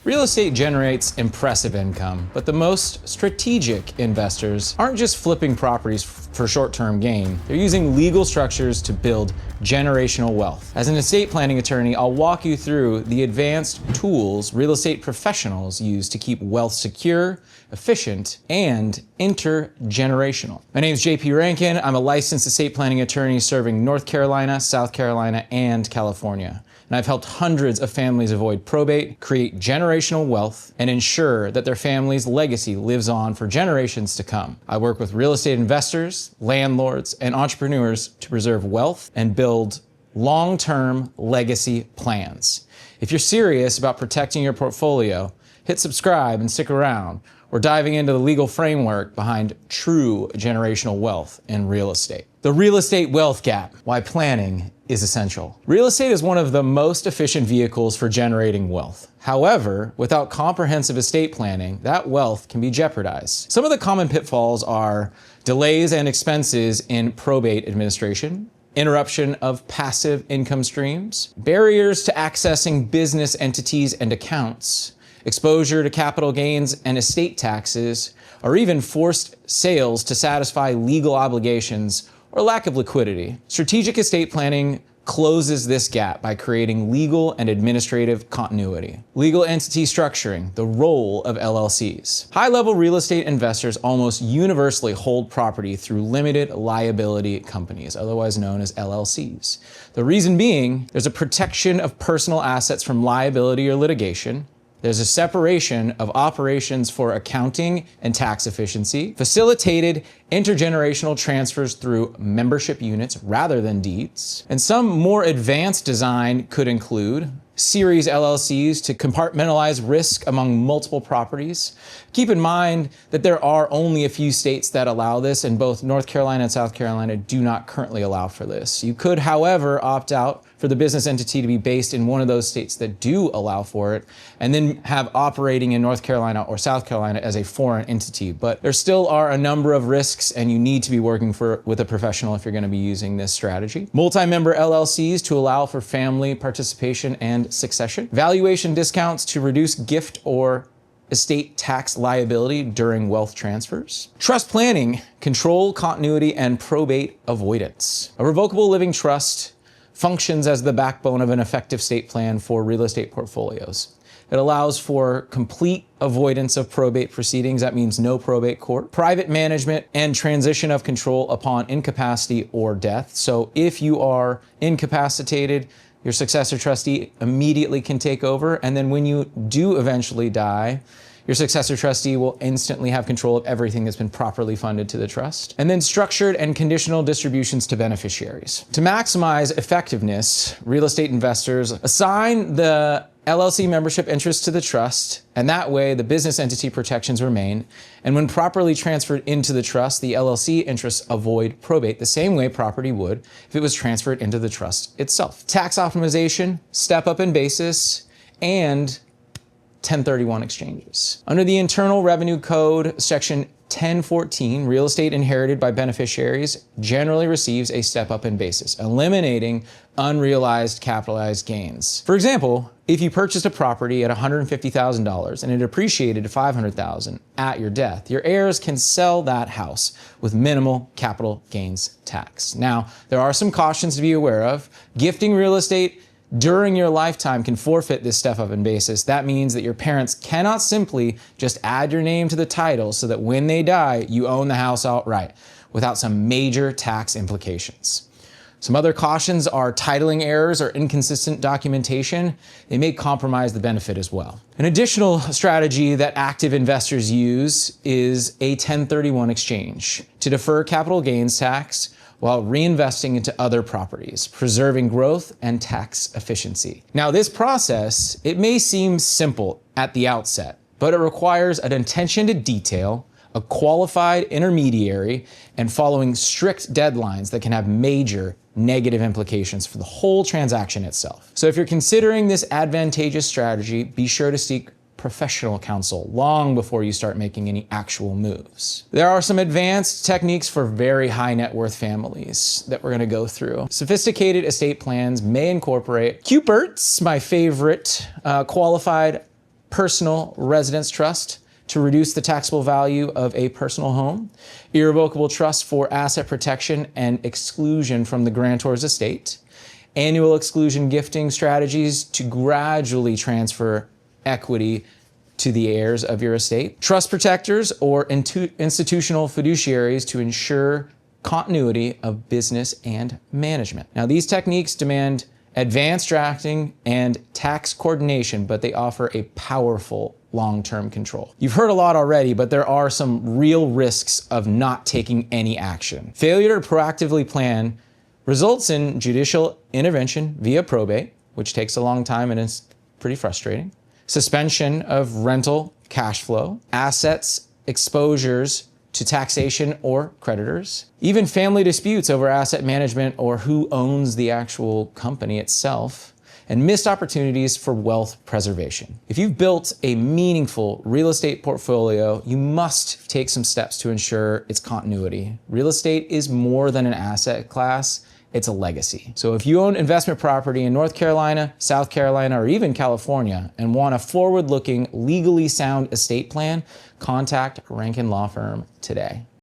Real estate generates impressive income, but the most strategic investors aren't just flipping properties for short-term gain. They're using legal structures to build generational wealth. As an estate planning attorney, I'll walk you through the advanced tools real estate professionals use to keep wealth secure, efficient, and intergenerational. My name is JP Rankin. I'm a licensed estate planning attorney serving North Carolina, South Carolina, and California. And I've helped hundreds of families avoid probate, create generational wealth, and ensure that their family's legacy lives on for generations to come. I work with real estate investors, landlords, and entrepreneurs to preserve wealth and build long-term legacy plans. If you're serious about protecting your portfolio, hit subscribe and stick around. We're diving into the legal framework behind true generational wealth in real estate. The real estate wealth gap, why planning is essential. Real estate is one of the most efficient vehicles for generating wealth. However, without comprehensive estate planning, that wealth can be jeopardized. Some of the common pitfalls are delays and expenses in probate administration, interruption of passive income streams, barriers to accessing business entities and accounts, exposure to capital gains and estate taxes, or even forced sales to satisfy legal obligations or lack of liquidity. Strategic estate planning closes this gap by creating legal and administrative continuity. Legal entity structuring, the role of LLCs. High-level real estate investors almost universally hold property through limited liability companies, otherwise known as LLCs. The reason being, there's a protection of personal assets from liability or litigation. There's a separation of operations for accounting and tax efficiency, facilitated intergenerational transfers through membership units rather than deeds. And some more advanced design could include series LLCs to compartmentalize risk among multiple properties. Keep in mind that there are only a few states that allow this, and both North Carolina and South Carolina do not currently allow for this. You could, however, opt out for the business entity to be based in one of those states that do allow for it, and then have operating in North Carolina or South Carolina as a foreign entity. But there still are a number of risks, and you need to be working with a professional if you're going to be using this strategy. Multi-member LLCs to allow for family participation and succession. Valuation discounts to reduce gift or estate tax liability during wealth transfers. Trust planning, control, continuity, and probate avoidance. A revocable living trust functions as the backbone of an effective estate plan for real estate portfolios. It allows for complete avoidance of probate proceedings. That means no probate court. Private management and transition of control upon incapacity or death. So if you are incapacitated, your successor trustee immediately can take over. And then when you do eventually die, your successor trustee will instantly have control of everything that's been properly funded to the trust. And then structured and conditional distributions to beneficiaries. To maximize effectiveness, real estate investors assign the LLC membership interest to the trust, and that way the business entity protections remain. And when properly transferred into the trust, the LLC interests avoid probate the same way property would if it was transferred into the trust itself. Tax optimization, step up in basis, and 1031 exchanges. Under the Internal Revenue Code, Section 1014, real estate inherited by beneficiaries generally receives a step up in basis, eliminating unrealized capitalized gains. For example, if you purchased a property at $150,000 and it appreciated to $500,000 at your death, your heirs can sell that house with minimal capital gains tax. Now, there are some cautions to be aware of. Gifting real estate during your lifetime can forfeit this step up in basis. That means that your parents cannot simply just add your name to the title so that when they die, you own the house outright without some major tax implications. Some other cautions are titling errors or inconsistent documentation. They may compromise the benefit as well. An additional strategy that active investors use is a 1031 exchange to defer capital gains tax while reinvesting into other properties, preserving growth and tax efficiency. Now, this process, it may seem simple at the outset, but it requires an attention to detail, a qualified intermediary, and following strict deadlines that can have major negative implications for the whole transaction itself. So if you're considering this advantageous strategy, be sure to seek professional counsel long before you start making any actual moves. There are some advanced techniques for very high net worth families that we're going to go through. Sophisticated estate plans may incorporate QPERTs, my favorite, qualified personal residence trust to reduce the taxable value of a personal home, irrevocable trust for asset protection and exclusion from the grantor's estate, annual exclusion gifting strategies to gradually transfer equity to the heirs of your estate, trust protectors or institutional fiduciaries to ensure continuity of business and management. Now, these techniques demand advanced drafting and tax coordination, but they offer a powerful long-term control. You've heard a lot already, but there are some real risks of not taking any action. Failure to proactively plan results in judicial intervention via probate, which takes a long time and is pretty frustrating, suspension of rental cash flow, assets exposures to taxation or creditors, even family disputes over asset management or who owns the actual company itself, and missed opportunities for wealth preservation. If you've built a meaningful real estate portfolio, you must take some steps to ensure its continuity. Real estate is more than an asset class. It's a legacy. So if you own investment property in North Carolina, South Carolina, or even California and want a forward-looking, legally sound estate plan, contact Rankin Law Firm today.